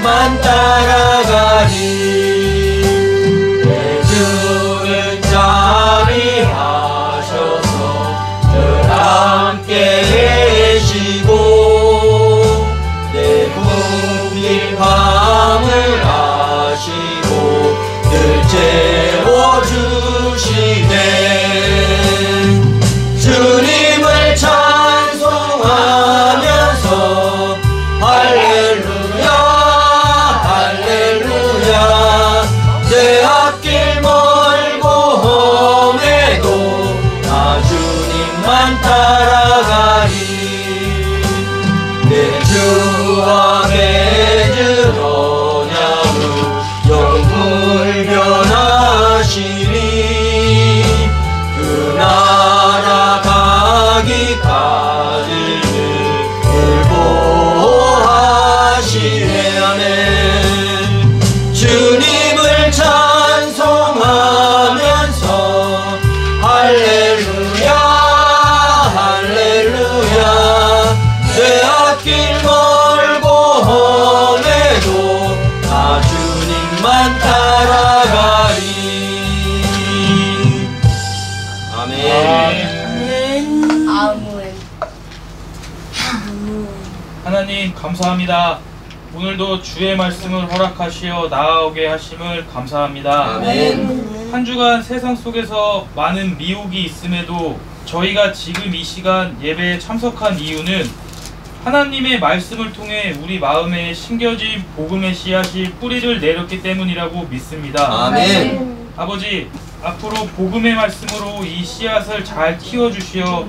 주님만 따라가리. 내 주는 자비하셔서 늘 함께 계시고 내 굶긴 밤을 아시고 늘 채워주시네. 주님을 찬송하면서 할렐루야 할렐루야. 내 앞길 멀고 험해도 나 주님만 따라가리. 내 주와 맺은 언약을 영불 변하시니 그 나라 가기까지는 늘 보호하시네. 아멘. 주님을 찬송하면서 할렐루야 할렐루야. 내 앞길 멀고 험해도 나 주님만 따라가리. 아멘. 하나님 감사합니다. 오늘도 주의 말씀을 허락하시어 나아오게 하심을 감사합니다. 아멘. 한 주간 세상 속에서 많은 미혹이 있음에도 저희가 지금 이 시간 예배에 참석한 이유는 하나님의 말씀을 통해 우리 마음에 심겨진 복음의 씨앗이 뿌리를 내렸기 때문이라고 믿습니다. 아멘. 아버지, 앞으로 복음의 말씀으로 이 씨앗을 잘 키워주시어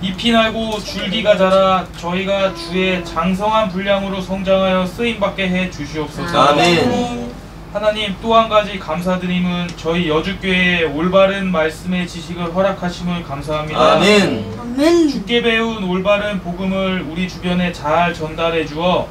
잎이 나고 줄기가 자라 저희가 주의 장성한 분량으로 성장하여 쓰임받게 해 주시옵소서. 아멘. 하나님, 또 한 가지 감사드림은 저희 여주교회에 올바른 말씀의 지식을 허락하심을 감사합니다. 아멘. 주께 배운 올바른 복음을 우리 주변에 잘 전달해 주어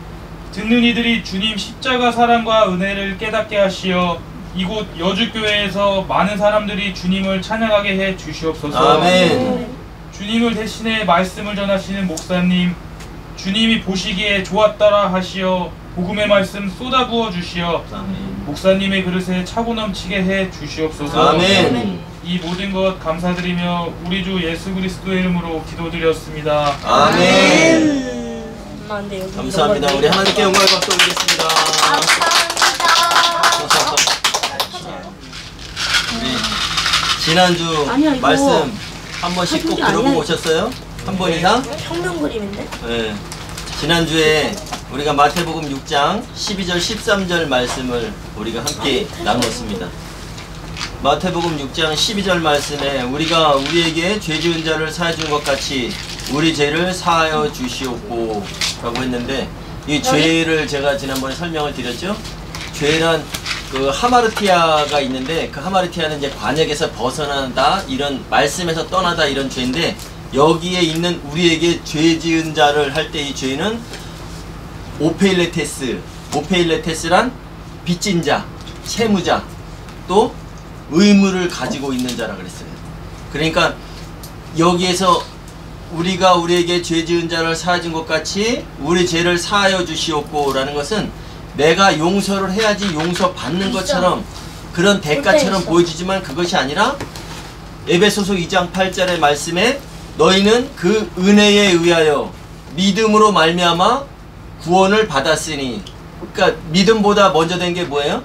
듣는 이들이 주님 십자가 사랑과 은혜를 깨닫게 하시어 이곳 여주교회에서 많은 사람들이 주님을 찬양하게 해 주시옵소서. 아멘. 주님을 대신해 말씀을 전하시는 목사님, 주님이 보시기에 좋았더라 하시어 복음의 말씀 쏟아부어 주시어 아멘. 목사님의 그릇에 차고 넘치게 해 주시옵소서. 아멘. 이 모든 것 감사드리며 우리 주 예수 그리스도의 이름으로 기도드렸습니다. 아멘. 감사합니다. 우리 하나님께 영광을 박수 올리겠습니다. 우리 지난주 말씀 한 번씩 꼭 들어보고 오셨어요? 한 번 이상? 혁명 그림인데? 네. 지난주에 우리가 마태복음 6장 12절 13절 말씀을 우리가 함께 나누었습니다. 마태복음 6장 12절 말씀에 우리가 우리에게 죄 지은 자를 사하여 준 것 같이 우리 죄를 사하여 주시옵고 라고 했는데, 이 죄를 제가 지난번에 설명을 드렸죠. 죄란 그 하마르티아가 있는데, 그 하마르티아는 이제 관역에서 벗어나다, 이런 말씀에서 떠나다, 이런 죄인데, 여기에 있는 우리에게 죄 지은 자를 할 때 이 죄는 오페일레테스란 빚진 자, 채무자, 또 의무를 가지고 있는 자라 그랬어요. 그러니까 여기에서 우리가 우리에게 죄 지은 자를 사하여 준 것 같이 우리 죄를 사하여 주시옵고 라는 것은 내가 용서를 해야지 용서받는 것처럼, 그런 대가처럼 보여지지만 그것이 아니라 에베소서 2장 8절의 말씀에 너희는 그 은혜에 의하여 믿음으로 말미암아 구원을 받았으니, 그러니까 믿음보다 먼저 된 게 뭐예요?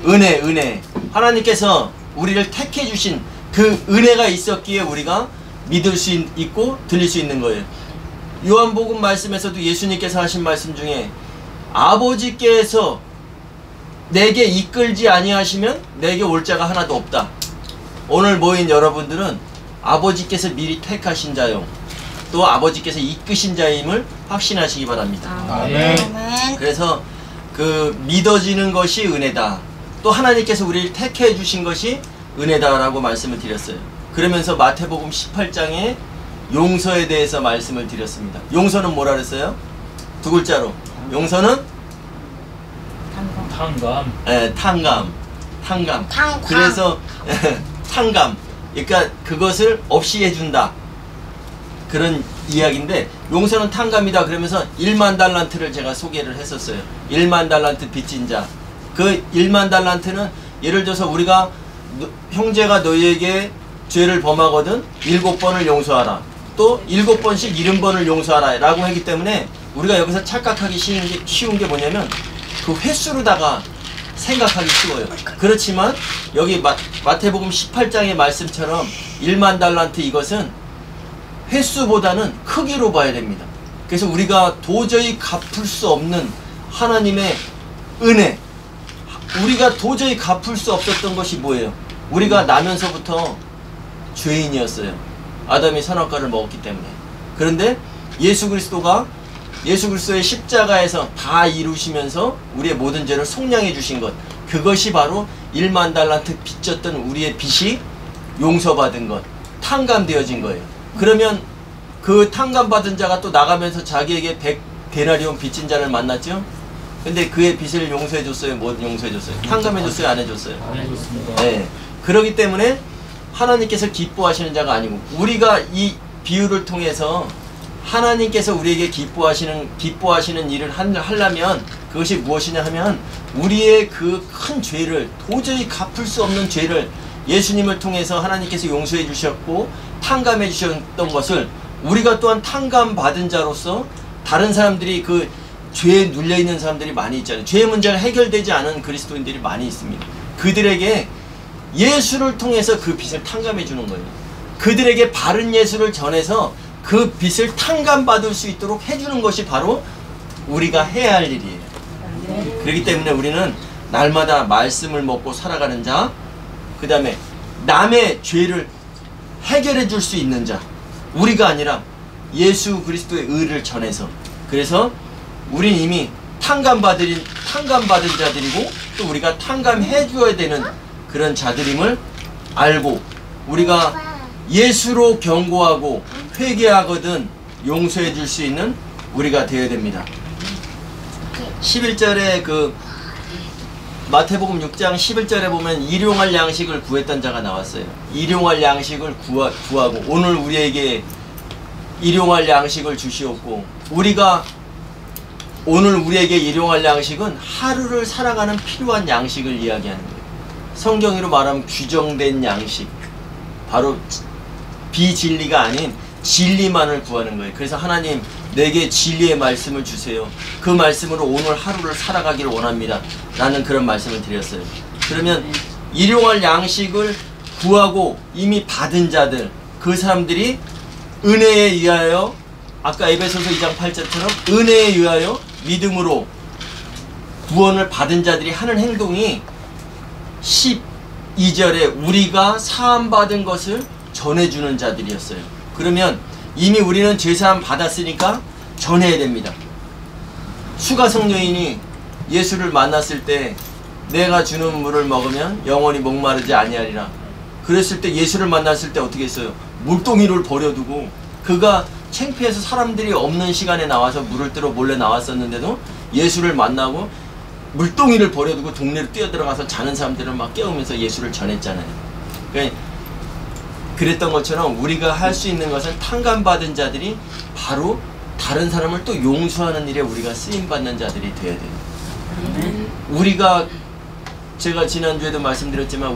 은혜. 하나님께서 우리를 택해 주신 그 은혜가 있었기에 우리가 믿을 수 있고 들릴 수 있는 거예요. 요한복음 말씀에서도 예수님께서 하신 말씀 중에 아버지께서 내게 이끌지 아니하시면 내게 올 자가 하나도 없다. 오늘 모인 여러분들은 아버지께서 미리 택하신 자요, 또 아버지께서 이끄신 자임을 확신하시기 바랍니다. 아멘. 그래서 그 믿어지는 것이 은혜다, 또 하나님께서 우리를 택해 주신 것이 은혜다라고 말씀을 드렸어요. 그러면서 마태복음 18장에 용서에 대해서 말씀을 드렸습니다. 용서는 뭐라 그랬어요? 두 글자로. 용서는 탕감. 예, 탕감. 그래서 탕감. 그러니까 그것을 없이 해준다. 그런 이야기인데 용서는 탕감이다 그러면서 1만 달란트를 제가 소개를 했었어요. 1만 달란트 빚진 자. 그 1만 달란트는 예를 들어서 우리가 형제가 너희에게 죄를 범하거든 7번을 용서하라. 또 7번씩 70번을 용서하라 라고 하기 때문에 우리가 여기서 착각하기 쉬운 게 뭐냐면 그 횟수로다가 생각하기 쉬워요. 그렇지만 여기 마태복음 18장의 말씀처럼 1만 달란트 이것은 횟수보다는 크기로 봐야 됩니다. 그래서 우리가 도저히 갚을 수 없는 하나님의 은혜, 우리가 도저히 갚을 수 없었던 것이 뭐예요? 우리가 나면서부터 죄인이었어요. 아담이 선악과를 먹었기 때문에. 그런데 예수 그리스도의 십자가에서 다 이루시면서 우리의 모든 죄를 속량해 주신 것, 그것이 바로 1만 달란트 빚졌던 우리의 빚이 용서받은 것, 탕감되어진 거예요. 그러면 그 탕감받은 자가 또 나가면서 자기에게 100데나리온 빚진 자를 만났죠? 근데 그의 빚을 용서해 줬어요? 못 용서해 줬어요? 탕감해 줬어요? 안 해줬어요? 안 해줬습니다. 네. 그렇기 때문에 하나님께서 기뻐하시는 자가 아니고, 우리가 이 비유를 통해서 하나님께서 우리에게 기뻐하시는 일을 하려면 그것이 무엇이냐 하면 우리의 그 큰 죄를, 도저히 갚을 수 없는 죄를 예수님을 통해서 하나님께서 용서해 주셨고 탕감해 주셨던 것을 우리가 또한 탕감 받은 자로서, 다른 사람들이 그 죄에 눌려있는 사람들이 많이 있잖아요. 죄의 문제가 해결되지 않은 그리스도인들이 많이 있습니다. 그들에게 예수를 통해서 그 빚을 탕감해 주는 거예요. 그들에게 바른 예수를 전해서 그 빚을 탕감받을 수 있도록 해주는 것이 바로 우리가 해야 할 일이에요. 그렇기 때문에 우리는 날마다 말씀을 먹고 살아가는 자, 그 다음에 남의 죄를 해결해 줄 수 있는 자, 우리가 아니라 예수 그리스도의 의를 전해서, 그래서 우린 이미 탕감받은 자들이고 또 우리가 탕감해 줘야 되는 그런 자들임을 알고, 우리가 예수로 경고하고 회개하거든 용서해 줄 수 있는 우리가 되어야 됩니다. 11절에 그 마태복음 6장 11절에 보면 일용할 양식을 구했던 자가 나왔어요. 일용할 양식을 구하고 오늘 우리에게 일용할 양식을 주시옵고, 우리가 오늘 우리에게 일용할 양식은 하루를 살아가는 필요한 양식을 이야기하는 거예요. 성경으로 말하면 규정된 양식, 바로 비진리가 아닌 진리만을 구하는 거예요. 그래서 하나님, 내게 진리의 말씀을 주세요. 그 말씀으로 오늘 하루를 살아가기를 원합니다. 라는 그런 말씀을 드렸어요. 그러면 일용할 양식을 구하고 이미 받은 자들, 그 사람들이 은혜에 의하여, 아까 에베소서 2장 8절처럼 은혜에 의하여 믿음으로 구원을 받은 자들이 하는 행동이 12절에 우리가 사함받은 것을 전해주는 자들이었어요. 그러면 이미 우리는 죄사함 받았으니까 전해야 됩니다. 수가성 여인이 예수를 만났을 때 내가 주는 물을 먹으면 영원히 목마르지 아니하리라. 그랬을 때 예수를 만났을 때 어떻게 했어요? 물동이를 버려두고, 그가 창피해서 사람들이 없는 시간에 나와서 물을 뜨러 몰래 나왔었는데도 예수를 만나고 물동이를 버려두고 동네로 뛰어들어가서 자는 사람들을 막 깨우면서 예수를 전했잖아요. 그랬던 것처럼 우리가 할 수 있는 것은 탕감받은 자들이 바로 다른 사람을 또 용서하는 일에 우리가 쓰임받는 자들이 되어야 돼요. 우리가, 제가 지난주에도 말씀드렸지만,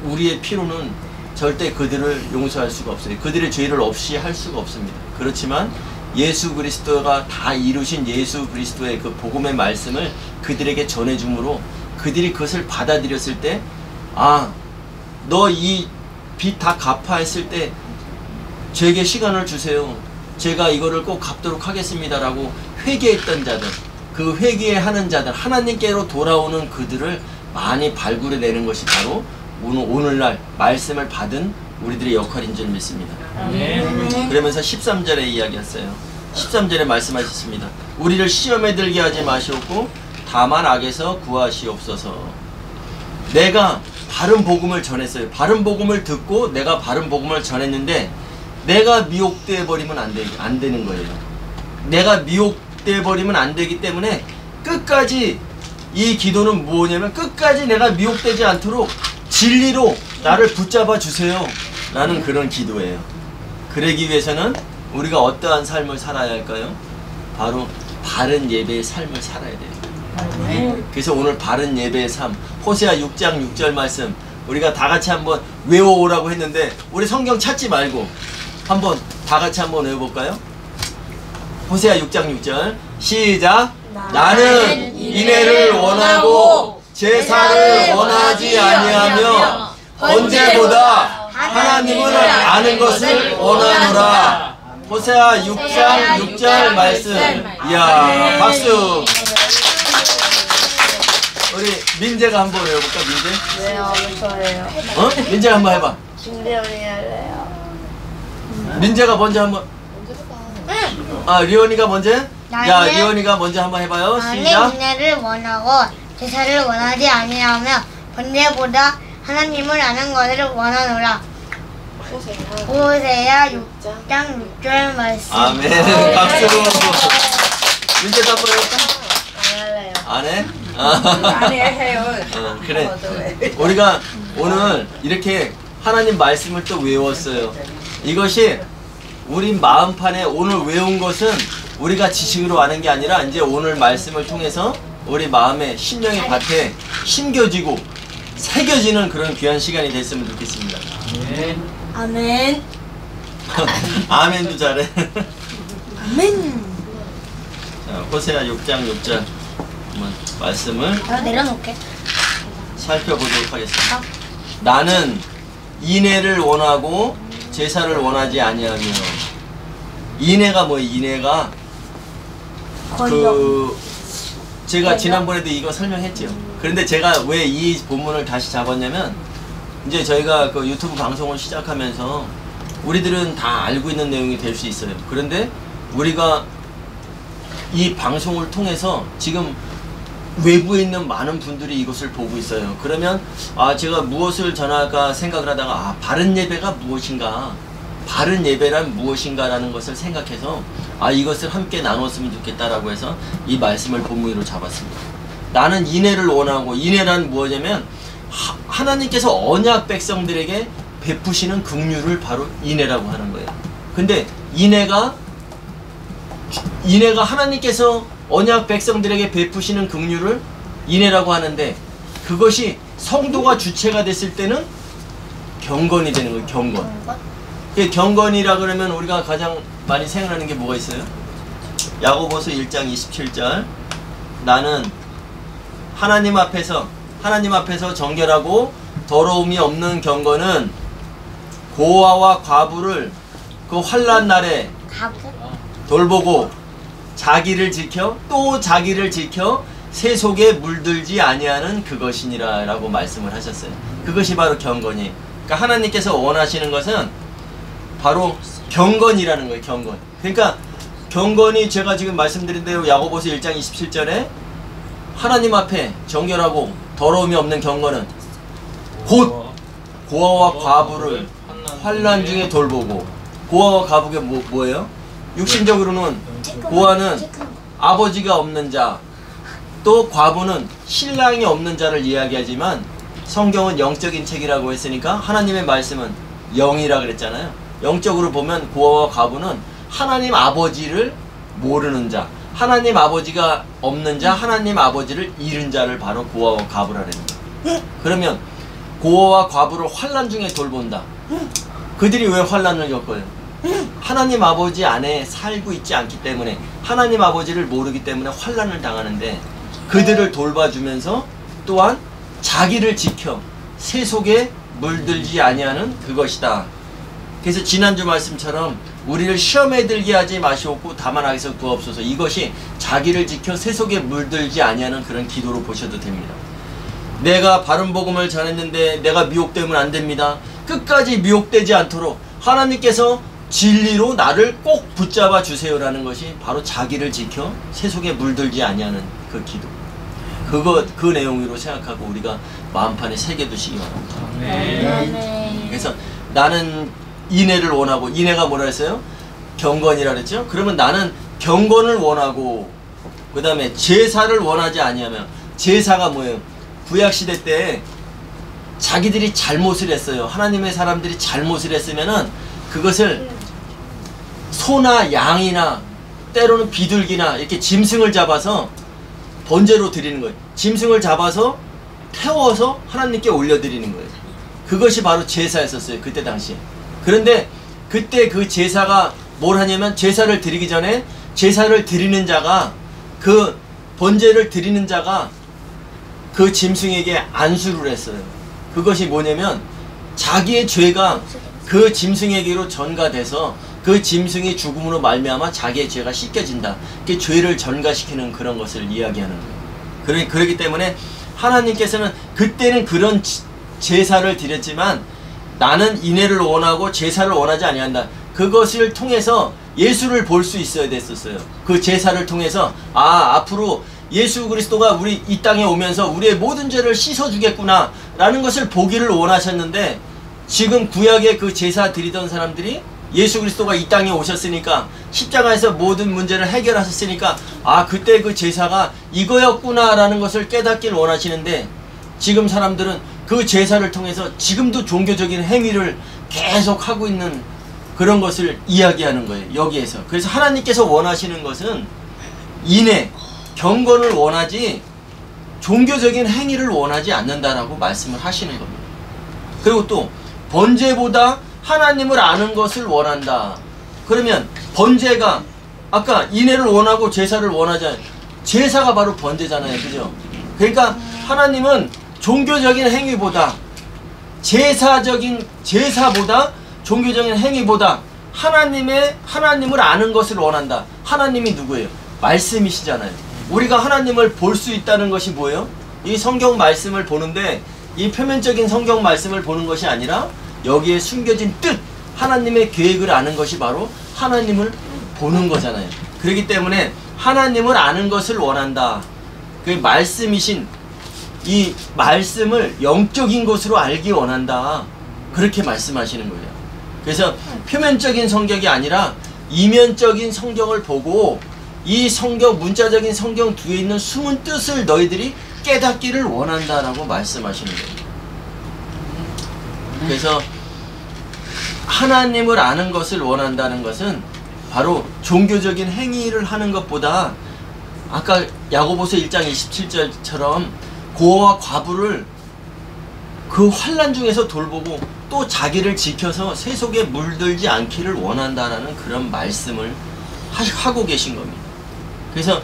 우리의 피로는 절대 그들을 용서할 수가 없어요. 그들의 죄를 없이 할 수가 없습니다. 그렇지만 예수 그리스도가 다 이루신 예수 그리스도의 그 복음의 말씀을 그들에게 전해줌으로 그들이 그것을 받아들였을 때, 아, 너 이 빚 다 갚아 했을 때 제게 시간을 주세요. 제가 이거를 꼭 갚도록 하겠습니다. 라고 회개했던 자들, 그 회개하는 자들, 하나님께로 돌아오는 그들을 많이 발굴해내는 것이 바로 오늘날 말씀을 받은 우리들의 역할인 줄 믿습니다. 그러면서 13절에 이야기했어요. 13절에 말씀하셨습니다. 우리를 시험에 들게 하지 마시옵고 다만 악에서 구하시옵소서. 내가 바른 복음을 전했어요. 바른 복음을 듣고 내가 바른 복음을 전했는데 내가 미혹돼 버리면 안 되는 거예요. 내가 미혹돼 버리면 안 되기 때문에 끝까지, 이 기도는 뭐냐면 끝까지 내가 미혹되지 않도록 진리로 나를 붙잡아 주세요. 라는 그런 기도예요. 그러기 위해서는 우리가 어떠한 삶을 살아야 할까요? 바로 바른 예배의 삶을 살아야 돼요. 그래서 오늘 바른 예배의 삶, 호세아 6장 6절 말씀 우리가 다 같이 한번 외워오라고 했는데 우리 성경 찾지 말고 한번 다 같이 한번 외워볼까요? 호세아 6장 6절 시작. 나는 인애를 원하고 제사를 원하지 아니하며 번제보다 하나님을 아는 것을 원하노라. 호세아 6장 6절 말씀. 이야, 박수. 우리 민재가 한번 외워볼까? 민재? 왜요? 저예요. 어? 민재가 한번 해봐. 김대원이 할래요. 민재가 먼저 한번. 아, 리온이가 먼저? 야, 리온이가 먼저 한번 해봐요. 나는 시작. 인애를 원하고 제사를 원하지 아니하며 번제보다 하나님을 아는 것을 원하노라. 호세아 6장 6절 말씀. 아멘. 박수. 민재도 한번 해볼까? 안 할래요. 안 해? 안 해요. 그래. 우리가 오늘 이렇게 하나님 말씀을 또 외웠어요. 이것이 우리 마음판에 오늘 외운 것은 우리가 지식으로 아는 게 아니라 이제 오늘 말씀을 통해서 우리 마음의 심령의 밭에 심겨지고 새겨지는 그런 귀한 시간이 됐으면 좋겠습니다. 아멘. 아멘도 잘해. 아멘. 자, 호세아 6장 6절 한번 말씀을 내가 내려놓을게. 살펴보도록 하겠습니다. 나는 인애를 원하고 제사를 원하지 아니하며. 인애가 뭐예요? 인애가 제가 지난번에도 이거 설명했죠. 그런데 제가 왜 이 본문을 다시 잡았냐면 이제 저희가 그 유튜브 방송을 시작하면서 우리들은 다 알고 있는 내용이 될 수 있어요. 그런데 우리가 이 방송을 통해서 지금 외부에 있는 많은 분들이 이것을 보고 있어요. 그러면 제가 무엇을 전할까 생각을 하다가 바른 예배가 무엇인가, 바른 예배란 무엇인가 라는 것을 생각해서 이것을 함께 나눴으면 좋겠다라고 해서 이 말씀을 본문으로 잡았습니다. 나는 인애를 원하고, 인애란 무엇이냐면 하나님께서 언약 백성들에게 베푸시는 긍휼을 바로 인애라고 하는 거예요. 근데 인애가 하나님께서 언약 백성들에게 베푸시는 긍휼을 인애라고 하는데, 그것이 성도가 주체가 됐을 때는 경건이 되는 거예요. 경건. 경건이라 그러면 우리가 가장 많이 생각하는 게 뭐가 있어요? 야고보서 1장 27절 나는 하나님 앞에서 정결하고 더러움이 없는 경건은 고아와 과부를 그 환난 날에 돌보고 자기를 지켜 또 자기를 지켜 세속에 물들지 아니하는 그것이니라 라고 말씀을 하셨어요. 그것이 바로 경건이에요. 그러니까 하나님께서 원하시는 것은 바로 경건이라는 거예요. 경건. 그러니까 경건이 제가 지금 말씀드린 대로 야고보서 1장 27절에 하나님 앞에 정결하고 더러움이 없는 경건은 곧 고아와 과부를 환난 중에 돌보고, 고아와 과부가 뭐예요? 육신적으로는 고아는 아버지가 없는 자, 또 과부는 신랑이 없는 자를 이야기하지만 성경은 영적인 책이라고 했으니까 하나님의 말씀은 영이라 그랬잖아요. 영적으로 보면 고아와 과부는 하나님 아버지를 모르는 자, 하나님 아버지가 없는 자, 하나님 아버지를 잃은 자를 바로 고아와 과부라는 거예요. 그러면 고아와 과부를 환난 중에 돌본다. 그들이 왜 환난을 겪어요? 하나님 아버지 안에 살고 있지 않기 때문에, 하나님 아버지를 모르기 때문에 환난을 당하는데, 그들을 돌봐주면서 또한 자기를 지켜 세속에 물들지 아니하는 그것이다. 그래서 지난주 말씀처럼 우리를 시험에 들게 하지 마시옵고 다만 악에서 구하옵소서, 이것이 자기를 지켜 세속에 물들지 아니하는 그런 기도로 보셔도 됩니다. 내가 바른 복음을 전했는데 내가 미혹되면 안 됩니다. 끝까지 미혹되지 않도록 하나님께서 진리로 나를 꼭 붙잡아 주세요라는 것이 바로 자기를 지켜 세속에 물들지 아니하는 그 기도. 그 내용으로 생각하고 우리가 마음판에 새겨두시기 바랍니다. 아멘. 그래서 나는 인애를 원하고, 인애가 뭐라 했어요? 경건이라 그랬죠? 그러면 나는 경건을 원하고, 그 다음에 제사를 원하지 아니하며, 제사가 뭐예요? 구약시대 때 자기들이 잘못을 했어요. 하나님의 사람들이 잘못을 했으면은 그것을 소나 양이나 때로는 비둘기나 이렇게 짐승을 잡아서 번제로 드리는 거예요. 짐승을 잡아서 태워서 하나님께 올려드리는 거예요. 그것이 바로 제사였었어요. 그때 당시에. 그런데 그때 그 제사가 뭘 하냐면 제사를 드리기 전에 제사를 드리는 자가 그 번제를 드리는 자가 그 짐승에게 안수를 했어요. 그것이 뭐냐면 자기의 죄가 그 짐승에게로 전가돼서 그 짐승이 죽음으로 말미암아 자기의 죄가 씻겨진다. 그 죄를 전가시키는 그런 것을 이야기하는 거예요. 그렇기 때문에 하나님께서는 그때는 그런 제사를 드렸지만 나는 인애를 원하고 제사를 원하지 아니한다. 그것을 통해서 예수를 볼 수 있어야 됐었어요. 그 제사를 통해서 앞으로 예수 그리스도가 우리 이 땅에 오면서 우리의 모든 죄를 씻어주겠구나 라는 것을 보기를 원하셨는데, 지금 구약의 그 제사 드리던 사람들이 예수 그리스도가 이 땅에 오셨으니까 십자가에서 모든 문제를 해결하셨으니까 그때 그 제사가 이거였구나 라는 것을 깨닫길 원하시는데, 지금 사람들은 그 제사를 통해서 지금도 종교적인 행위를 계속 하고 있는 그런 것을 이야기하는 거예요. 여기에서. 그래서 하나님께서 원하시는 것은 인애, 경건을 원하지 종교적인 행위를 원하지 않는다라고 말씀을 하시는 겁니다. 그리고 또 번제보다 하나님을 아는 것을 원한다. 그러면 번제가 아까 인애를 원하고 제사를 원하잖아요. 제사가 바로 번제잖아요. 그죠? 그러니까 하나님은 종교적인 행위보다 제사보다 종교적인 행위보다 하나님을 아는 것을 원한다. 하나님이 누구예요? 말씀이시잖아요. 우리가 하나님을 볼 수 있다는 것이 뭐예요? 이 성경 말씀을 보는데 이 표면적인 성경 말씀을 보는 것이 아니라 여기에 숨겨진 뜻, 하나님의 계획을 아는 것이 바로 하나님을 보는 거잖아요. 그렇기 때문에 하나님을 아는 것을 원한다. 그 말씀이신 이 말씀을 영적인 것으로 알기 원한다. 그렇게 말씀하시는 거예요. 그래서 표면적인 성경이 아니라 이면적인 성경을 보고 이 성경, 문자적인 성경 뒤에 있는 숨은 뜻을 너희들이 깨닫기를 원한다라고 말씀하시는 거예요. 그래서 하나님을 아는 것을 원한다는 것은 바로 종교적인 행위를 하는 것보다 아까 야고보서 1장 27절처럼 고아와 과부를 그 환난 중에서 돌보고 또 자기를 지켜서 세속에 물들지 않기를 원한다라는 그런 말씀을 하고 계신 겁니다. 그래서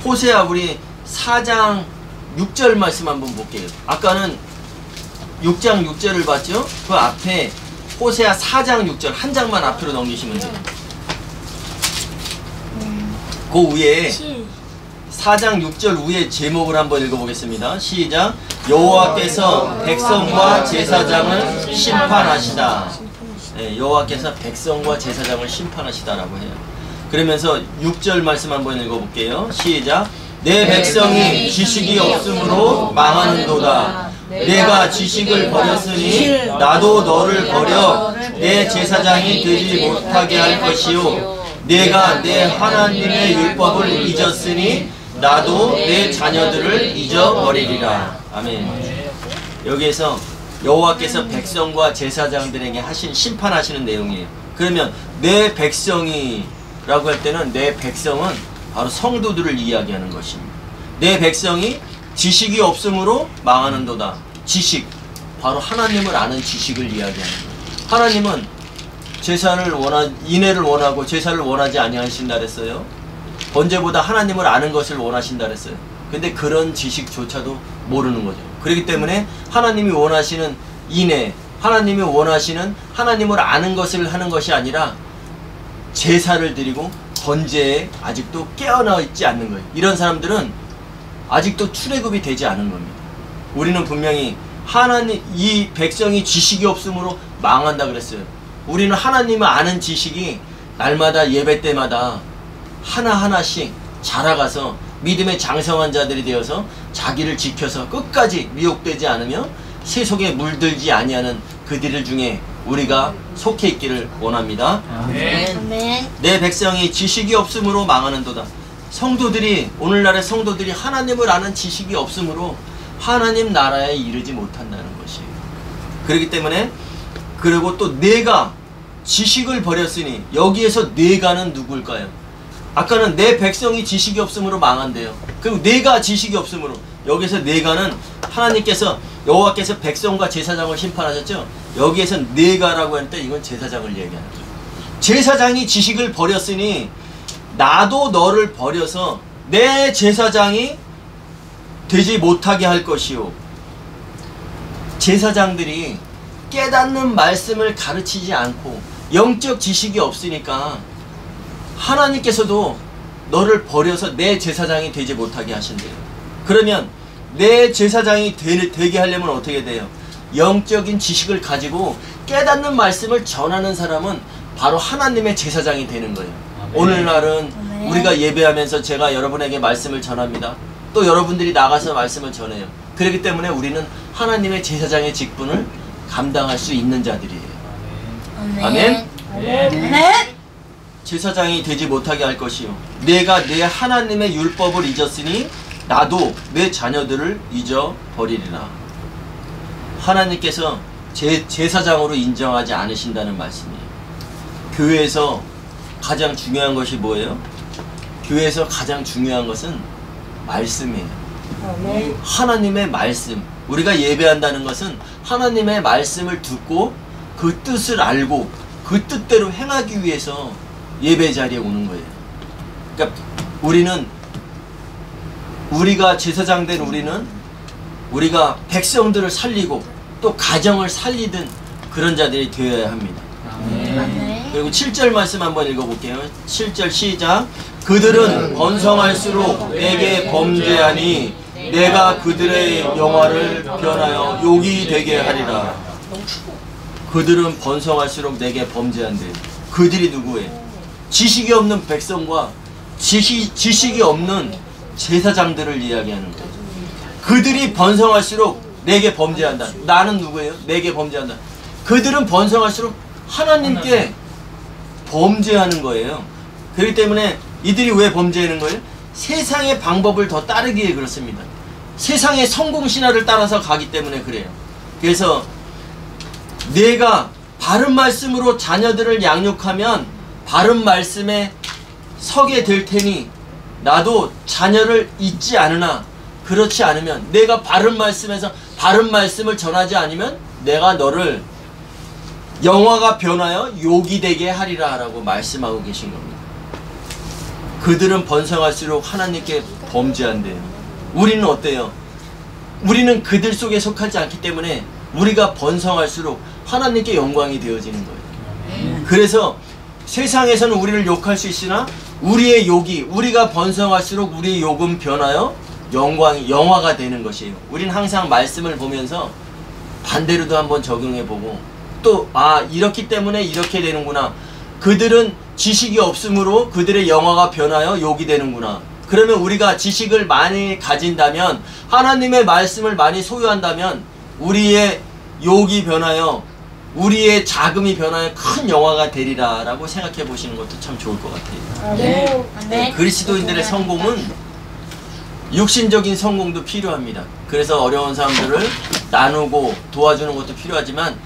호세아 우리 4장 6절 말씀 한번 볼게요. 아까는 6장 6절을 봤죠? 그 앞에 호세아 4장 6절 한 장만 앞으로 넘기시면 돼요. 그 위에 4장 6절 위에 제목을 한번 읽어보겠습니다. 시작. 여호와께서 백성과 제사장을 심판하시다. 네, 여호와께서 백성과 제사장을 심판하시다라고 해요. 그러면서 6절 말씀 한번 읽어볼게요. 시작. 내 백성이 지식이 없으므로 망하는도다. 내가 지식을 버렸으니 나도 너를 버려 내 제사장이 되지 못하게 할 것이요. 내가 내 하나님의 율법을 잊었으니 나도 내 자녀들을 잊어버리리라. 아멘. 여기에서 여호와께서 백성과 제사장들에게 하신 심판하시는 내용이에요. 그러면 내 백성이 라고 할 때는 내 백성은 바로 성도들을 이야기하는 것입니다. 내 백성이 지식이 없으므로 망하는도다. 지식, 바로 하나님을 아는 지식을 이야기하는 거예요. 하나님은 인애를 원하고 제사를 원하지 아니하신다 그랬어요. 번제보다 하나님을 아는 것을 원하신다 그랬어요. 근데 그런 지식조차도 모르는 거죠. 그렇기 때문에 하나님이 원하시는 인애, 하나님이 원하시는 하나님을 아는 것을 하는 것이 아니라 제사를 드리고 번제에 아직도 깨어나 있지 않는 거예요. 이런 사람들은 아직도 출애굽이 되지 않은 겁니다. 우리는 분명히 이 백성이 지식이 없으므로 망한다 그랬어요. 우리는 하나님을 아는 지식이 날마다 예배 때마다 하나하나씩 자라가서 믿음의 장성한 자들이 되어서 자기를 지켜서 끝까지 미혹되지 않으며 세속에 물들지 아니하는 그들 중에 우리가 속해 있기를 원합니다. 아멘. 내 백성이 지식이 없으므로 망하는도다. 오늘날의 성도들이 하나님을 아는 지식이 없으므로 하나님 나라에 이르지 못한다는 것이에요. 그렇기 때문에 그리고 또 내가 지식을 버렸으니 여기에서 내가는 누굴까요? 아까는 내 백성이 지식이 없으므로 망한대요. 그리고 내가 지식이 없으므로 여기서 내가는 하나님께서 여호와께서 백성과 제사장을 심판하셨죠. 여기에서 내가라고 할 때 이건 제사장을 얘기하는 거예요. 제사장이 지식을 버렸으니 나도 너를 버려서 내 제사장이 되지 못하게 할 것이요. 제사장들이 깨닫는 말씀을 가르치지 않고 영적 지식이 없으니까 하나님께서도 너를 버려서 내 제사장이 되지 못하게 하신대요. 그러면 내 제사장이 되게 하려면 어떻게 돼요? 영적인 지식을 가지고 깨닫는 말씀을 전하는 사람은 바로 하나님의 제사장이 되는 거예요. 오늘날은 우리가 예배하면서 제가 여러분에게 말씀을 전합니다. 또 여러분들이 나가서 말씀을 전해요. 그렇기 때문에 우리는 하나님의 제사장의 직분을 감당할 수 있는 자들이에요. 아멘. 제사장이 되지 못하게 할 것이요. 내가 내 하나님의 율법을 잊었으니 나도 내 자녀들을 잊어버리리라. 하나님께서 제사장으로 인정하지 않으신다는 말씀이에요. 교회에서 가장 중요한 것이 뭐예요? 교회에서 가장 중요한 것은 말씀이에요. 하나님의 말씀. 우리가 예배한다는 것은 하나님의 말씀을 듣고 그 뜻을 알고 그 뜻대로 행하기 위해서 예배 자리에 오는 거예요. 그러니까 우리가 제사장 된 우리가 백성들을 살리고 또 가정을 살리든 그런 자들이 되어야 합니다. 그리고 7절 말씀 한번 읽어볼게요. 7절 시작. 그들은 번성할수록 내게 범죄하니 내가 그들의 영화를 변하여 욕이 되게 하리라. 그들은 번성할수록 내게 범죄한대. 그들이 누구예요? 지식이 없는 백성과 지식이 없는 제사장들을 이야기하는 거예요. 그들이 번성할수록 내게 범죄한다. 나는 누구예요? 내게 범죄한다. 그들은 번성할수록 하나님께 범죄하는 거예요. 그렇기 때문에 이들이 왜 범죄하는 거예요? 세상의 방법을 더 따르기에 그렇습니다. 세상의 성공신화를 따라서 가기 때문에 그래요. 그래서 내가 바른 말씀으로 자녀들을 양육하면 바른 말씀에 서게 될 테니 나도 자녀를 잊지 않으나 그렇지 않으면 내가 바른 말씀에서 바른 말씀을 전하지 않으면 내가 너를 영화가 변하여 욕이 되게 하리라 라고 말씀하고 계신 겁니다. 그들은 번성할수록 하나님께 범죄한대요. 우리는 어때요? 우리는 그들 속에 속하지 않기 때문에 우리가 번성할수록 하나님께 영광이 되어지는 거예요. 그래서 세상에서는 우리를 욕할 수 있으나 우리의 욕이 우리가 번성할수록 우리의 욕은 변하여 영화가 되는 것이에요. 우리는 항상 말씀을 보면서 반대로도 한번 적용해보고 또 이렇기 때문에 이렇게 되는구나. 그들은 지식이 없으므로 그들의 영화가 변하여 욕이 되는구나. 그러면 우리가 지식을 많이 가진다면 하나님의 말씀을 많이 소유한다면 우리의 욕이 변하여 우리의 자금이 변하여 큰 영화가 되리라 라고 생각해 보시는 것도 참 좋을 것 같아요. 네, 그리스도인들의 성공은 육신적인 성공도 필요합니다. 그래서 어려운 사람들을 나누고 도와주는 것도 필요하지만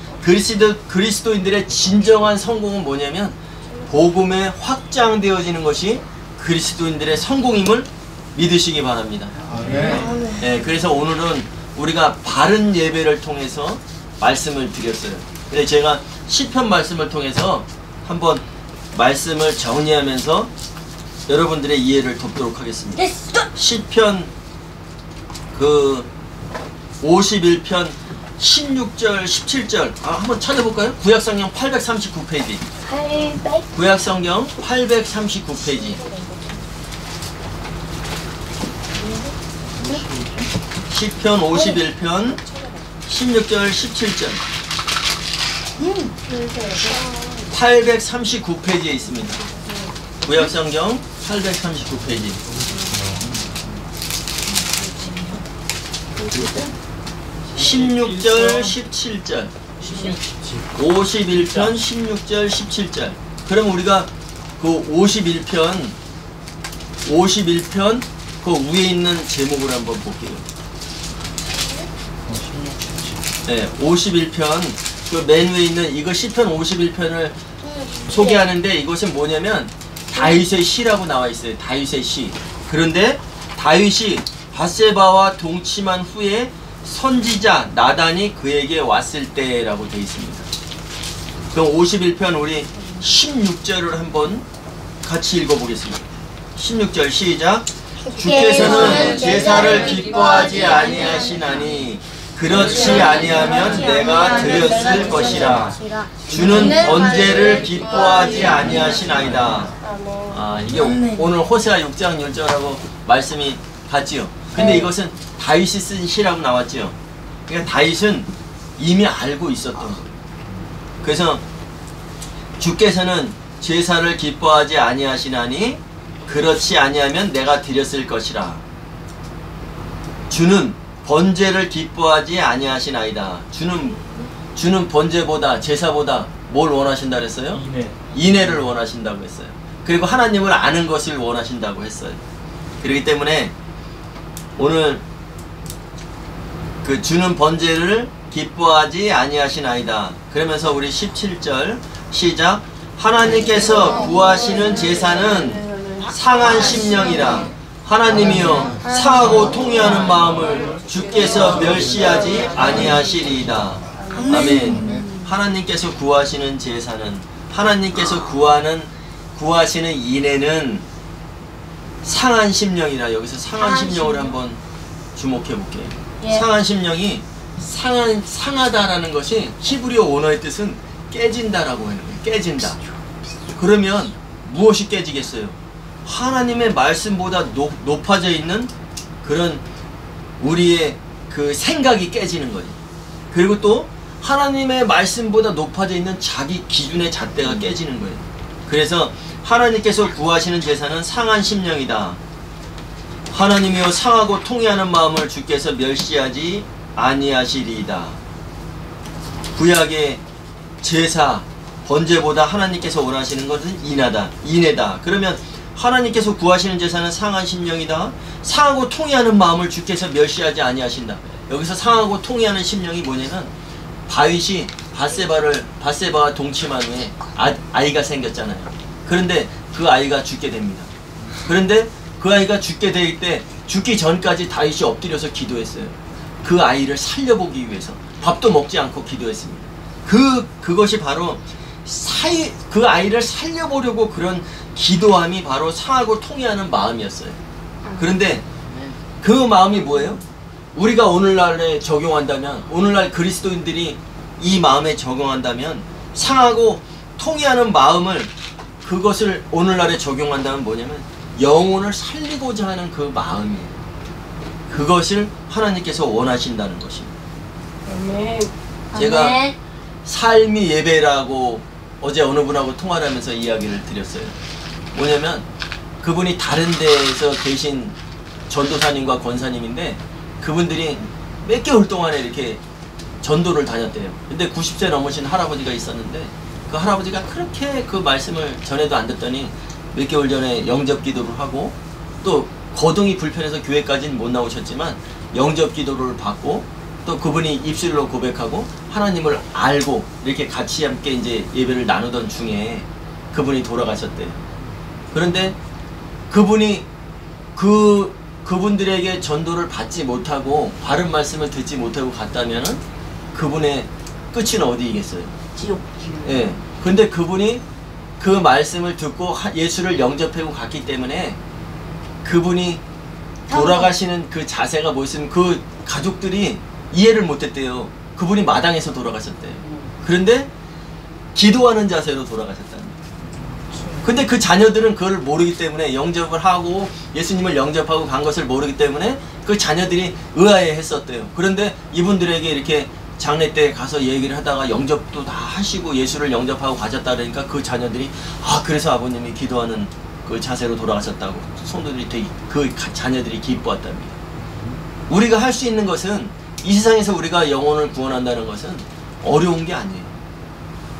그리스도인들의 진정한 성공은 뭐냐면 복음에 확장되어지는 것이 그리스도인들의 성공임을 믿으시기 바랍니다. 네, 그래서 오늘은 우리가 바른 예배를 통해서 말씀을 드렸어요. 근데 제가 시편 말씀을 통해서 한번 말씀을 정리하면서 여러분들의 이해를 돕도록 하겠습니다. 시편 51편 16절 17절 한번 찾아볼까요? 구약성경 839페이지. 구약성경 839페이지. 시편 51편 16절 17절 839페이지에 있습니다. 구약성경 839페이지. 16절 17절 51편 16절 17절. 그럼 우리가 그 51편 그 위에 있는 제목을 한번 볼게요. 네, 51편 그 맨 위에 있는 이거 시편 51편을 소개하는데 이것은 뭐냐면 다윗의 시라고 나와 있어요. 다윗의 시. 그런데 다윗이 밧세바와 동침한 후에 선지자 나단이 그에게 왔을 때라고 되어 있습니다. 그럼 51편 우리 16절을 한번 같이 읽어보겠습니다. 16절 시작. 주께서는 제사를 기뻐하지 아니하시나니 그렇지 아니하면 내가 드렸을 것이라. 주는 번제를 기뻐하지 아니하시나이다. 이게 오늘 호세아 6장 10절하고 말씀이 같지요. 근데 이것은 다윗이 쓴 시라고 나왔지요. 그러니까 다윗은 이미 알고 있었던 거예요. 그래서 주께서는 제사를 기뻐하지 아니하시나니 그렇지 아니하면 내가 드렸을 것이라. 주는 번제를 기뻐하지 아니하시나이다. 주는 번제보다 제사보다 뭘 원하신다 그랬어요? 인애를 원하신다고 했어요. 그리고 하나님을 아는 것을 원하신다고 했어요. 그렇기 때문에 오늘 그 주는 번제를 기뻐하지 아니하시나이다. 그러면서 우리 17절 시작. 하나님께서 구하시는 제사는 상한 심령이라. 하나님이여 상하고 통회하는 마음을 주께서 멸시하지 아니하시리이다. 아멘. 하나님께서 구하시는 제사는, 하나님께서 구하시는 인애는 상한 심령이라. 여기서 상한 심령을 한번 주목해 볼게요. 상한 심령이 상하다라는 것이 히브리어 원어의 뜻은 깨진다라고 하는 거예요. 깨진다. 그러면 무엇이 깨지겠어요? 하나님의 말씀보다 높아져 있는 그런 우리의 그 생각이 깨지는 거예요. 그리고 또 하나님의 말씀보다 높아져 있는 자기 기준의 잣대가 깨지는 거예요. 그래서 하나님께서 구하시는 제사는 상한 심령이다. 하나님이여 상하고 통회하는 마음을 주께서 멸시하지 아니하시리이다. 구약의 제사 번제보다 하나님께서 원하시는 것은 인애다. 그러면 하나님께서 구하시는 제사는 상한 심령이다. 상하고 통회하는 마음을 주께서 멸시하지 아니하신다. 여기서 상하고 통회하는 심령이 뭐냐면 다윗이 밧세바와 동침한 후에 아이가 생겼잖아요. 그런데 그 아이가 죽게 됩니다. 그런데 그 아이가 죽게 될 때 죽기 전까지 다윗이 엎드려서 기도했어요. 그 아이를 살려보기 위해서 밥도 먹지 않고 기도했습니다. 그것이 바로 그 아이를 살려보려고 그런 기도함이 바로 상하고 통회하는 마음이었어요. 그런데 그 마음이 뭐예요? 우리가 오늘날에 적용한다면, 오늘날 그리스도인들이 이 마음에 적용한다면, 상하고 통회하는 마음을 그것을 오늘날에 적용한다면 뭐냐면 영혼을 살리고자 하는 그 마음이에요. 그것을 하나님께서 원하신다는 것입니다. 제가 삶이 예배라고 어제 어느 분하고 통화를 하면서 이야기를 드렸어요. 뭐냐면 그분이 다른 데에서 계신 전도사님과 권사님인데 그분들이 몇 개월 동안에 이렇게 전도를 다녔대요. 근데 90세 넘으신 할아버지가 있었는데 그 할아버지가 그렇게 그 말씀을 전에도 안 듣더니 몇 개월 전에 영접 기도를 하고 또 거동이 불편해서 교회까지는 못 나오셨지만 영접 기도를 받고 또 그분이 입술로 고백하고 하나님을 알고 이렇게 같이 함께 이제 예배를 나누던 중에 그분이 돌아가셨대요. 그런데 그분이 그분들에게 전도를 받지 못하고 바른 말씀을 듣지 못하고 갔다면은 그분의 끝은 어디이겠어요? 지옥. 예. 근데 그분이 그 말씀을 듣고 예수를 영접하고 갔기 때문에 그분이 돌아가시는 그 자세가 뭐였으면 그 가족들이 이해를 못했대요. 그분이 마당에서 돌아가셨대요. 그런데 기도하는 자세로 돌아가셨다는 거예요. 근데 그 자녀들은 그걸 모르기 때문에 영접을 하고 예수님을 영접하고 간 것을 모르기 때문에 그 자녀들이 의아해 했었대요. 그런데 이분들에게 이렇게 장례 때 가서 얘기를 하다가 영접도 다 하시고 예수를 영접하고 가셨다 그러니까 그 자녀들이 그래서 아버님이 기도하는 그 자세로 돌아가셨다고 성도들이 되게 그 자녀들이 기뻐했답니다. 우리가 할 수 있는 것은 이 세상에서 우리가 영혼을 구원한다는 것은 어려운 게 아니에요.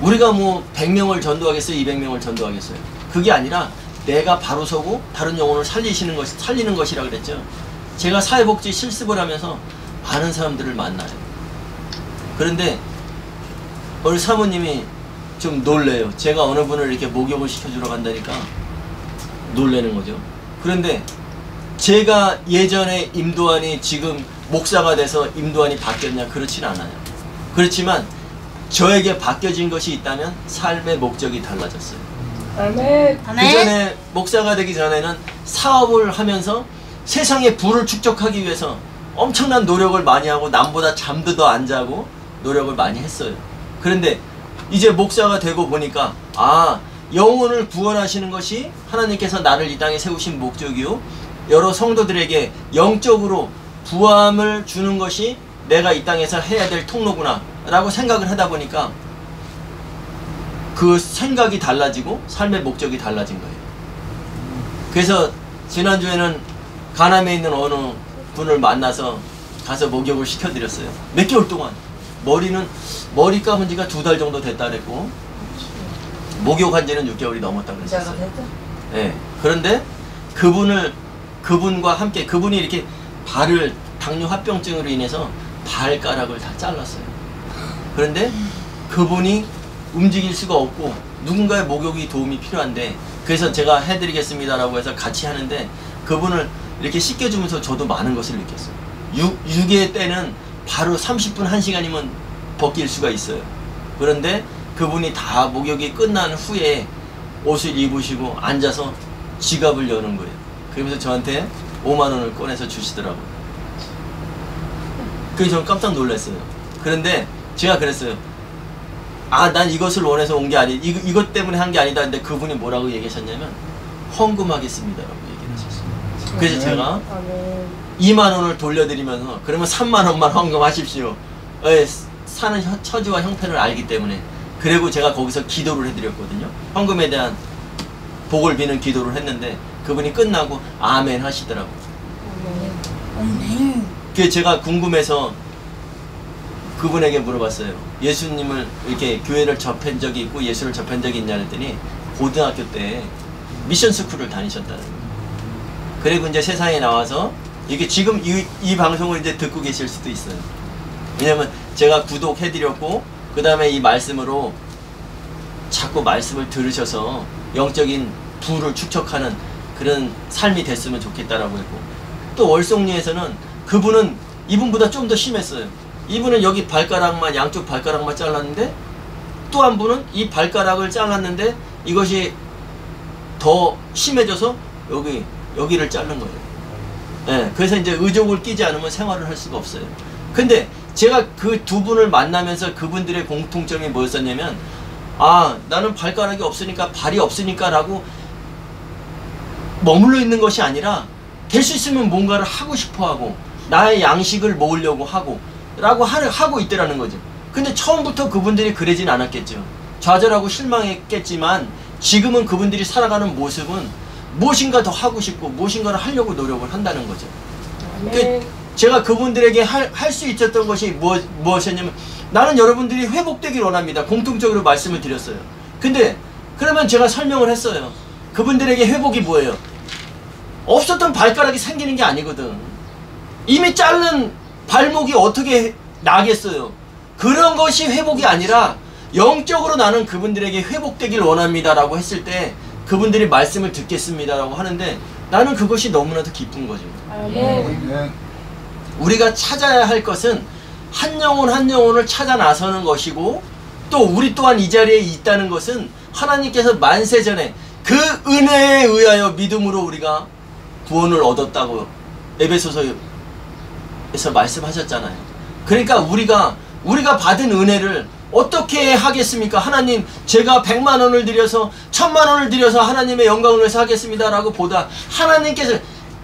우리가 뭐 100명을 전도하겠어요? 200명을 전도하겠어요? 그게 아니라 내가 바로 서고 다른 영혼을 살리는 것이라 그랬죠. 제가 사회복지 실습을 하면서 많은 사람들을 만나요. 그런데 어느 사모님이 좀 놀래요. 제가 어느 분을 이렇게 목욕을 시켜주러 간다니까 놀래는 거죠. 그런데 제가 예전에 임도환이 지금 목사가 돼서 임도환이 바뀌었냐? 그렇진 않아요. 그렇지만 저에게 바뀌어진 것이 있다면 삶의 목적이 달라졌어요. 아멘. 그 전에 목사가 되기 전에는 사업을 하면서 세상의 부를 축적하기 위해서 엄청난 노력을 많이 하고 남보다 잠도 더 안 자고 노력을 많이 했어요. 그런데 이제 목사가 되고 보니까 아, 영혼을 구원하시는 것이 하나님께서 나를 이 땅에 세우신 목적이요, 여러 성도들에게 영적으로 부함을 주는 것이 내가 이 땅에서 해야 될 통로구나 라고 생각을 하다 보니까 그 생각이 달라지고 삶의 목적이 달라진 거예요. 그래서 지난주에는 가남에 있는 어느 분을 만나서 가서 목욕을 시켜드렸어요. 몇 개월 동안. 머리 감은 지가 2달 정도 됐다 그랬고 목욕한 지는 6개월이 넘었다 그랬어요. 네. 그런데 그분과 함께, 그분이 이렇게 발을 당뇨 합병증으로 인해서 발가락을 다 잘랐어요. 그런데 그분이 움직일 수가 없고 누군가의 목욕이 도움이 필요한데, 그래서 제가 해드리겠습니다라고 해서 같이 하는데 그분을 이렇게 씻겨주면서 저도 많은 것을 느꼈어요. 6의 때는 바로 30분 1시간이면 벗길 수가 있어요. 그런데 그분이 다 목욕이 끝난 후에 옷을 입으시고 앉아서 지갑을 여는 거예요. 그러면서 저한테 5만 원을 꺼내서 주시더라고요. 그래서 저는 깜짝 놀랐어요. 그런데 제가 그랬어요. 아, 난 이것을 원해서 온 게 아니, 이것 때문에 한 게 아니다. 근데 그분이 뭐라고 얘기하셨냐면 헌금하겠습니다라고 얘기를 하셨어요. 그래서 제가 2만 원을 돌려드리면서 그러면 3만 원만 헌금하십시오. 사는 처지와 형편을 알기 때문에. 그리고 제가 거기서 기도를 해드렸거든요. 헌금에 대한 복을 비는 기도를 했는데 그분이 끝나고 아멘 하시더라고요. 그래서 제가 궁금해서 그분에게 물어봤어요. 예수님을 이렇게 교회를 접한 적이 있고 예수를 접한 적이 있냐 했더니 고등학교 때 미션 스쿨을 다니셨다는 거예요. 그리고 이제 세상에 나와서 이게 지금 이 방송을 이제 듣고 계실 수도 있어요. 왜냐면 제가 구독해드렸고 그 다음에 이 말씀으로 자꾸 말씀을 들으셔서 영적인 부를 축적하는 그런 삶이 됐으면 좋겠다라고 했고, 또 월송리에서는 그분은 이분보다 좀 더 심했어요. 이분은 여기 발가락만, 양쪽 발가락만 잘랐는데 또 한 분은 이 발가락을 잘랐는데 이것이 더 심해져서 여기를 자른 거예요. 네, 그래서 이제 의족을 끼지 않으면 생활을 할 수가 없어요. 근데 제가 그 두 분을 만나면서 그분들의 공통점이 뭐였었냐면, 아, 나는 발가락이 없으니까, 발이 없으니까 라고 머물러 있는 것이 아니라 될 수 있으면 뭔가를 하고 싶어 하고 나의 양식을 모으려고 하고 하고 있더라는 거죠. 근데 처음부터 그분들이 그러진 않았겠죠. 좌절하고 실망했겠지만 지금은 그분들이 살아가는 모습은 무엇인가 더 하고 싶고 무엇인가를 하려고 노력을 한다는 거죠. 그러니까 제가 그분들에게 할 수 있었던 것이 무엇이었냐면, 나는 여러분들이 회복되길 원합니다. 공통적으로 말씀을 드렸어요. 근데 그러면 제가 설명을 했어요. 그분들에게 회복이 뭐예요? 없었던 발가락이 생기는 게 아니거든. 이미 자른 발목이 어떻게 나겠어요? 그런 것이 회복이 아니라 영적으로 나는 그분들에게 회복되길 원합니다 라고 했을 때 그분들이 말씀을 듣겠습니다 라고 하는데 나는 그것이 너무나도 기쁜 거죠. 우리가 찾아야 할 것은 한 영혼 한 영혼을 찾아 나서는 것이고, 또 우리 또한 이 자리에 있다는 것은 하나님께서 만세전에 그 은혜에 의하여 믿음으로 우리가 구원을 얻었다고 에베소서에서 말씀하셨잖아요. 그러니까 우리가 받은 은혜를 어떻게 하겠습니까? 하나님, 제가 100만 원을 드려서 1000만 원을 드려서 하나님의 영광을 위해서 하겠습니다 라고 보다 하나님께서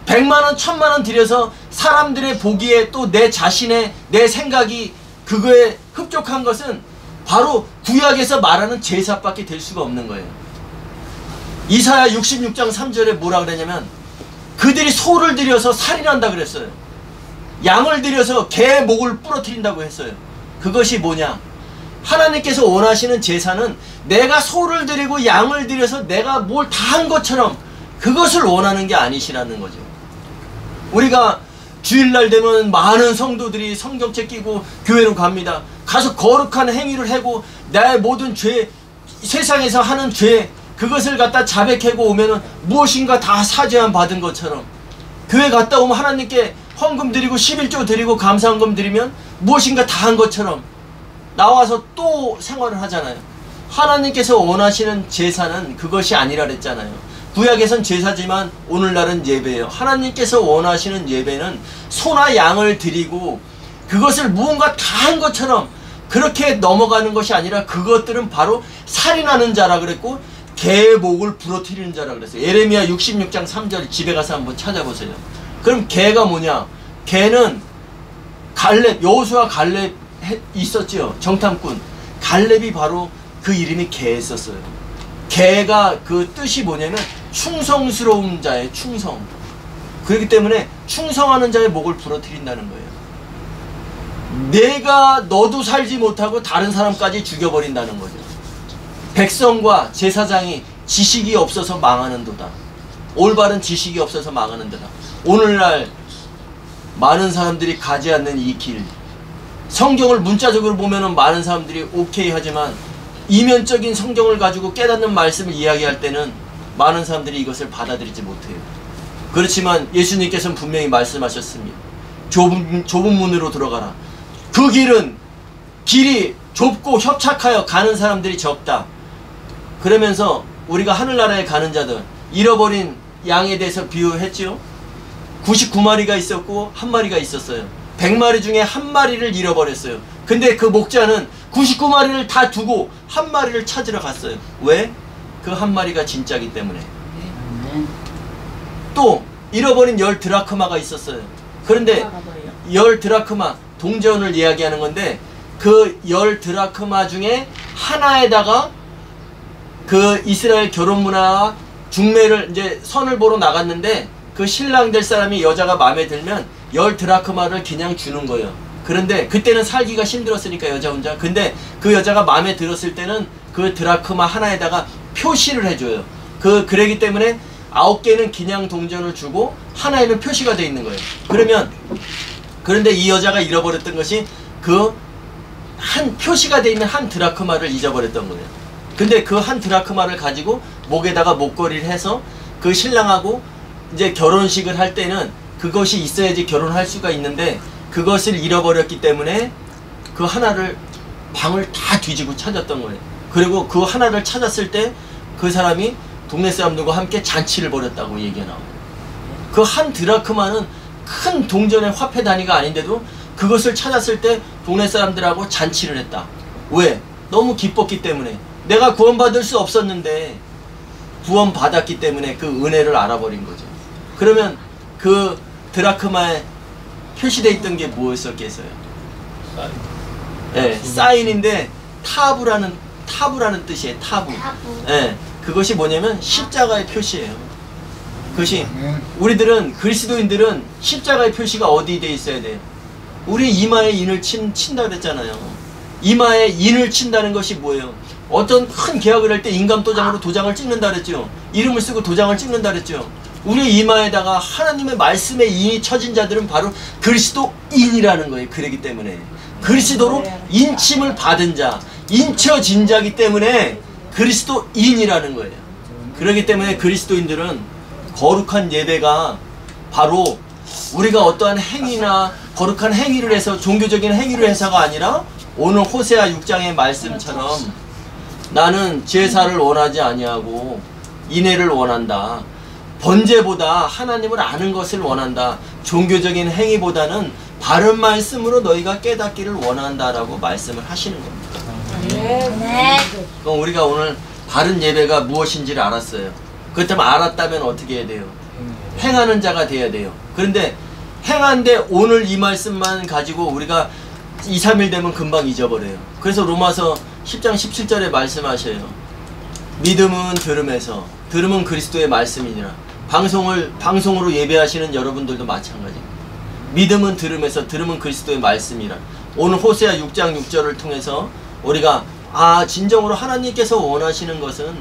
100만 원, 1000만 원 드려서 사람들의 보기에 또 내 자신의 내 생각이 그거에 흡족한 것은 바로 구약에서 말하는 제사밖에 될 수가 없는 거예요. 이사야 66장 3절에 뭐라 그러냐면, 그들이 소를 들여서 살인한다 그랬어요. 양을 들여서 개 목을 부러뜨린다고 했어요. 그것이 뭐냐? 하나님께서 원하시는 제사는 내가 소를 드리고 양을 들여서 내가 뭘 다 한 것처럼 그것을 원하는 게 아니시라는 거죠. 우리가 주일날 되면 많은 성도들이 성경책 끼고 교회로 갑니다. 가서 거룩한 행위를 하고 나의 모든 죄 세상에서 하는 죄 그것을 갖다 자백하고 오면은 무엇인가 다 사죄함 받은 것처럼 교회 갔다 오면 하나님께 헌금 드리고 11조 드리고 감사헌금 드리면 무엇인가 다 한 것처럼 나와서 또 생활을 하잖아요. 하나님께서 원하시는 제사는 그것이 아니라 그랬잖아요. 구약에선 제사지만 오늘날은 예배예요. 하나님께서 원하시는 예배는 소나 양을 드리고 그것을 무언가 다 한 것처럼 그렇게 넘어가는 것이 아니라 그것들은 바로 살인하는 자라 그랬고 개의 목을 부러뜨리는 자라 그랬어요. 예레미야 66장 3절 집에 가서 한번 찾아보세요. 그럼 개가 뭐냐? 개는 갈렙, 여호수아 갈렙 있었지요. 정탐꾼. 갈렙이 바로 그 이름이 개였었어요. 개가 그 뜻이 뭐냐면 충성스러운 자의 충성. 그렇기 때문에 충성하는 자의 목을 부러뜨린다는 거예요. 내가 너도 살지 못하고 다른 사람까지 죽여버린다는 거죠. 백성과 제사장이 지식이 없어서 망하는도다. 올바른 지식이 없어서 망하는도다. 오늘날 많은 사람들이 가지 않는 이 길, 성경을 문자적으로 보면은 많은 사람들이 오케이 하지만 이면적인 성경을 가지고 깨닫는 말씀을 이야기할 때는 많은 사람들이 이것을 받아들이지 못해요. 그렇지만 예수님께서는 분명히 말씀하셨습니다. 좁은 문으로 들어가라. 그 길이 좁고 협착하여 가는 사람들이 적다. 그러면서 우리가 하늘나라에 가는 자들, 잃어버린 양에 대해서 비유했지요. 99마리가 있었고 1마리가 있었어요. 100마리 중에 1마리를 잃어버렸어요. 근데 그 목자는 99마리를 다 두고 1마리를 찾으러 갔어요. 왜? 그 1마리가 진짜기 때문에. 또 잃어버린 10드라크마가 있었어요. 그런데 10드라크마, 동전을 이야기하는 건데 그 10드라크마 중에 하나에다가 그 이스라엘 결혼 문화 중매를 이제 선을 보러 나갔는데 그 신랑 될 사람이 여자가 마음에 들면 10드라크마를 그냥 주는 거예요. 그런데 그때는 살기가 힘들었으니까 여자 혼자. 근데 그 여자가 마음에 들었을 때는 그 드라크마 하나에다가 표시를 해줘요. 그러기 때문에 9개는 그냥 동전을 주고 하나에는 표시가 돼 있는 거예요. 그런데 이 여자가 잃어버렸던 것이 그 한 표시가 돼 있는 한 드라크마를 잊어버렸던 거예요. 근데 그 한 드라크마를 가지고 목에다가 목걸이를 해서 그 신랑하고 이제 결혼식을 할 때는 그것이 있어야지 결혼할 수가 있는데 그것을 잃어버렸기 때문에 그 하나를 방을 다 뒤지고 찾았던 거예요. 그리고 그 하나를 찾았을 때 그 사람이 동네 사람들과 함께 잔치를 벌였다고 얘기가 나와요. 그 한 드라크마는 큰 동전의 화폐 단위가 아닌데도 그것을 찾았을 때 동네 사람들하고 잔치를 했다. 왜? 너무 기뻤기 때문에. 내가 구원받을 수 없었는데 구원받았기 때문에 그 은혜를 알아버린 거죠. 그러면 그 드라크마에 표시되어 있던 게 뭐였었겠어요? 네, 사인인데 타부라는 뜻이에요. 타부. 네, 그것이 뭐냐면 십자가의 표시예요. 그것이 우리들은 그리스도인들은 십자가의 표시가 어디에 돼 있어야 돼요? 우리 이마에 인을 친다 그랬잖아요. 이마에 인을 친다는 것이 뭐예요? 어떤 큰 계약을 할 때 인감도장으로 도장을 찍는다 그랬죠. 이름을 쓰고 도장을 찍는다 그랬죠. 우리 이마에다가 하나님의 말씀에 인이 쳐진 자들은 바로 그리스도인이라는 거예요. 그러기 때문에 그리스도로 인침을 받은 자, 인쳐진 자기 때문에 그리스도인이라는 거예요. 그렇기 때문에 그리스도인들은 거룩한 예배가 바로 우리가 어떠한 행위나 거룩한 행위를 해서 종교적인 행위를 해서가 아니라 오늘 호세아 6장의 말씀처럼 나는 제사를 원하지 아니하고 인애를 원한다. 번제보다 하나님을 아는 것을 원한다. 종교적인 행위보다는 바른 말씀으로 너희가 깨닫기를 원한다라고 말씀을 하시는 겁니다. 네. 그럼 우리가 오늘 바른 예배가 무엇인지를 알았어요. 그렇다면 알았다면 어떻게 해야 돼요? 행하는 자가 돼야 돼요. 그런데 행한데 오늘 이 말씀만 가지고 우리가 2, 3일 되면 금방 잊어버려요. 그래서 로마서 10장 17절에 말씀하셔요. 믿음은 들음에서, 들음은 그리스도의 말씀이니라. 방송으로 예배하시는 여러분들도 마찬가지입니다. 믿음은 들음에서, 들음은 그리스도의 말씀이라. 오늘 호세아 6장 6절을 통해서 우리가 진정으로 하나님께서 원하시는 것은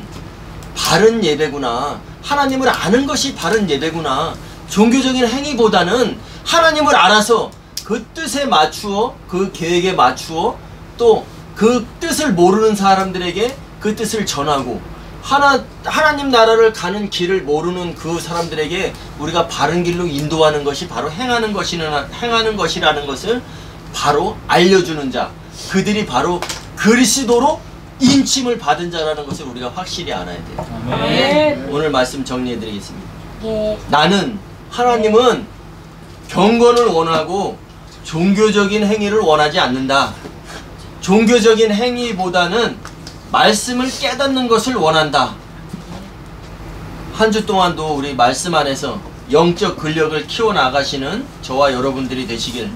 바른 예배구나. 하나님을 아는 것이 바른 예배구나. 종교적인 행위보다는 하나님을 알아서 그 뜻에 맞추어, 그 계획에 맞추어, 또 그 뜻을 모르는 사람들에게 그 뜻을 전하고 하나님 나라를 가는 길을 모르는 그 사람들에게 우리가 바른 길로 인도하는 것이 바로 행하는 것이라는 것을 바로 알려주는 자, 그들이 바로 그리스도로 인침을 받은 자라는 것을 우리가 확실히 알아야 돼요. 아멘. 오늘 말씀 정리해 드리겠습니다. 예. 나는, 하나님은 경건을 원하고 종교적인 행위를 원하지 않는다. 종교적인 행위보다는 말씀을 깨닫는 것을 원한다. 한 주 동안도 우리 말씀 안에서 영적 근력을 키워나가시는 저와 여러분들이 되시길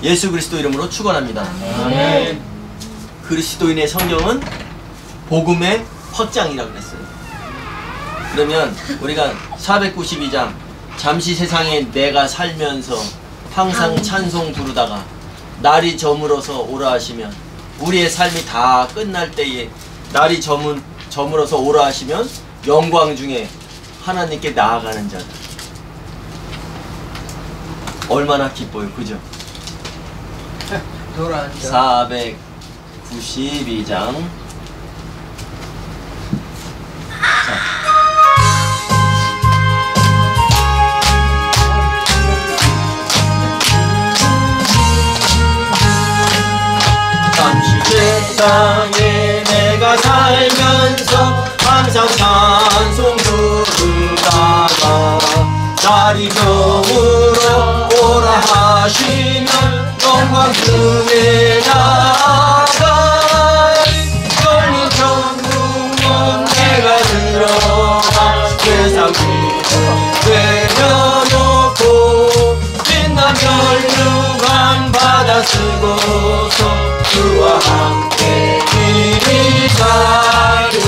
예수 그리스도 이름으로 축원합니다. 아멘. 그리스도인의 성경은 복음의 확장이라고 그랬어요. 그러면 우리가 492장 잠시 세상에 내가 살면서 항상 찬송 부르다가 날이 저물어서 오라 하시면, 우리의 삶이 다 끝날 때에 날이 저물어서 오라 하시면 영광 중에 하나님께 나아가는 자들, 얼마나 기뻐요. 그죠? 492장. 세상에 내가 살면서 항상 찬송 부르다가 날이 저물어 오라 하시면 영광 중에 나아가 열린 천국문 내가 들어가 세상 빛을 내려놓고 빛난 멸류관 받아 쓰고서 그와 함께 길이 살리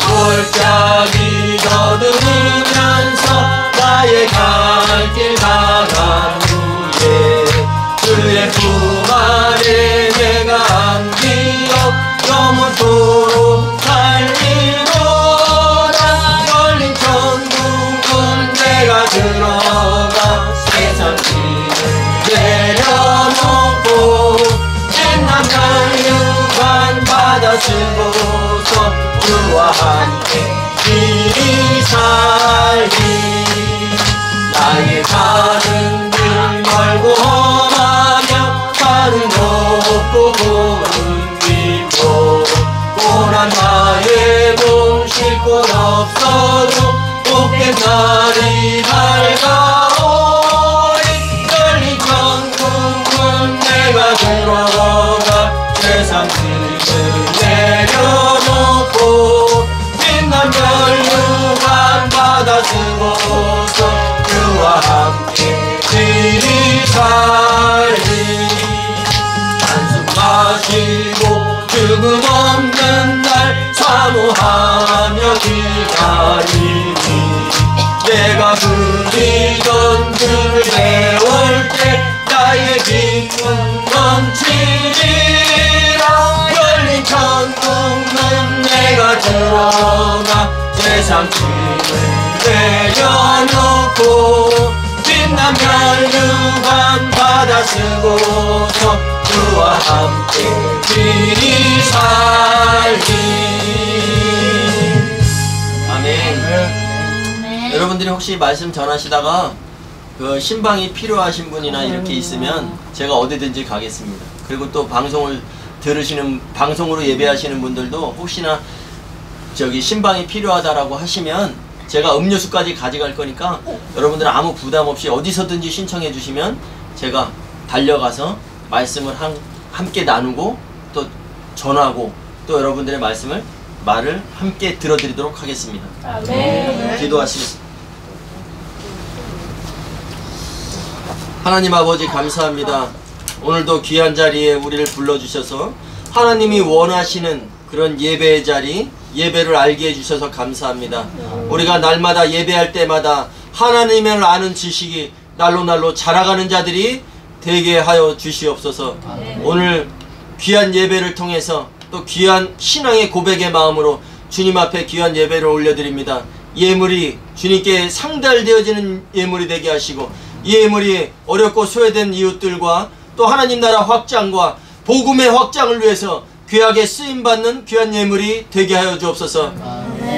골짜기 더듬으면서 나의 갈 길 나간 후에 그의 품 아래 내가 안기어 영원토록 살리로라. 열린 천국문 내가 들어가 세상 길을 내려놓고 빛난 멸류관 받아 쓰고서 그와 함께 길이 살리. 나의 가는 길 멀고 험하며 산은 높고 고는 깊고 고난 나의 몸 쉴 곳 없어도 복된 날이 밝아오리. 열린 천국문 내가 들어가 세상 짐을 내려놓고 빛난 멸류관 받아 쓰고서 그와 함께 길이 살리. 한숨 마시고 죽음 없는 날 사모하며 기다리니 내가 그리던 그를 배울 때 나의 기쁨 넘치리라. 열린 천국문 내가 들어가 세상 짐을 내려놓고 빛난 멸류관 받아 쓰고서 그와 함께 길이 살리. 아멘. 여러분들이 혹시 말씀 전하시다가 그 신방이 필요하신 분이나 이렇게 있으면 제가 어디든지 가겠습니다. 그리고 또 방송으로 예배하시는 분들도 혹시나 저기 신방이 필요하다라고 하시면 제가 음료수까지 가져갈 거니까 여러분들은 아무 부담 없이 어디서든지 신청해 주시면 제가 달려가서 말씀을 함께 나누고 또 전하고 또 여러분들의 말을 함께 들어드리도록 하겠습니다. 아멘. 기도하시겠습니다. 하나님 아버지 감사합니다. 오늘도 귀한 자리에 우리를 불러주셔서 하나님이 원하시는 그런 예배의 자리, 예배를 알게 해주셔서 감사합니다. 우리가 날마다 예배할 때마다 하나님을 아는 지식이 날로 자라가는 자들이 되게 하여 주시옵소서. 오늘 귀한 예배를 통해서 또 귀한 신앙의 고백의 마음으로 주님 앞에 귀한 예배를 올려드립니다. 예물이 주님께 상달되어지는 예물이 되게 하시고 이 예물이 어렵고 소외된 이웃들과 또 하나님 나라 확장과 복음의 확장을 위해서 귀하게 쓰임받는 귀한 예물이 되게 하여 주옵소서.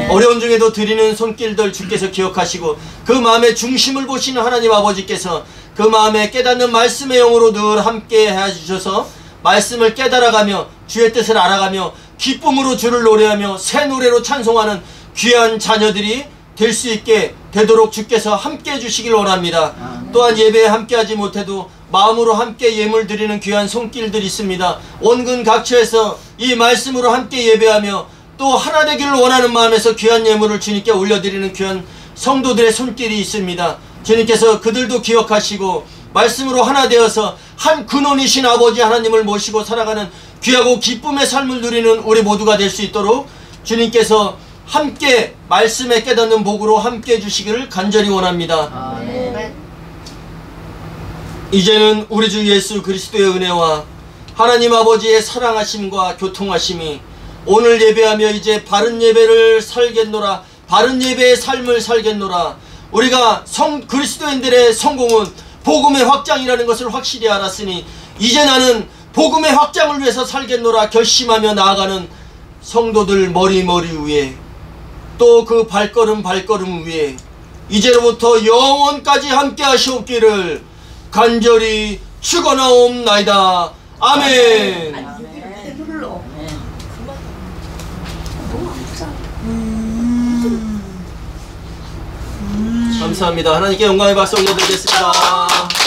어려운 중에도 드리는 손길들 주께서 기억하시고 그 마음의 중심을 보시는 하나님 아버지께서 그 마음에 깨닫는 말씀의 영으로 늘 함께 해주셔서 말씀을 깨달아가며 주의 뜻을 알아가며 기쁨으로 주를 노래하며 새 노래로 찬송하는 귀한 자녀들이 될 수 있게 되도록 주께서 함께 해주시길 원합니다. 또한 예배에 함께하지 못해도 마음으로 함께 예물 드리는 귀한 손길들이 있습니다. 원근 각처에서 이 말씀으로 함께 예배하며 또 하나 되기를 원하는 마음에서 귀한 예물을 주님께 올려드리는 귀한 성도들의 손길이 있습니다. 주님께서 그들도 기억하시고 말씀으로 하나 되어서 한 근원이신 아버지 하나님을 모시고 살아가는 귀하고 기쁨의 삶을 누리는 우리 모두가 될 수 있도록 주님께서 함께 말씀에 깨닫는 복으로 함께 해주시기를 간절히 원합니다. 이제는 우리 주 예수 그리스도의 은혜와 하나님 아버지의 사랑하심과 교통하심이 오늘 예배하며 이제 바른 예배를 살겠노라, 바른 예배의 삶을 살겠노라. 우리가 그리스도인들의 성공은 복음의 확장이라는 것을 확실히 알았으니 이제 나는 복음의 확장을 위해서 살겠노라 결심하며 나아가는 성도들 머리머리 위에 또 그 발걸음 위에 이제로부터 영원까지 함께 하시옵기를 간절히 축원하옵나이다. 아멘. 감사합니다. 하나님께 영광의 박수 올려드리겠습니다.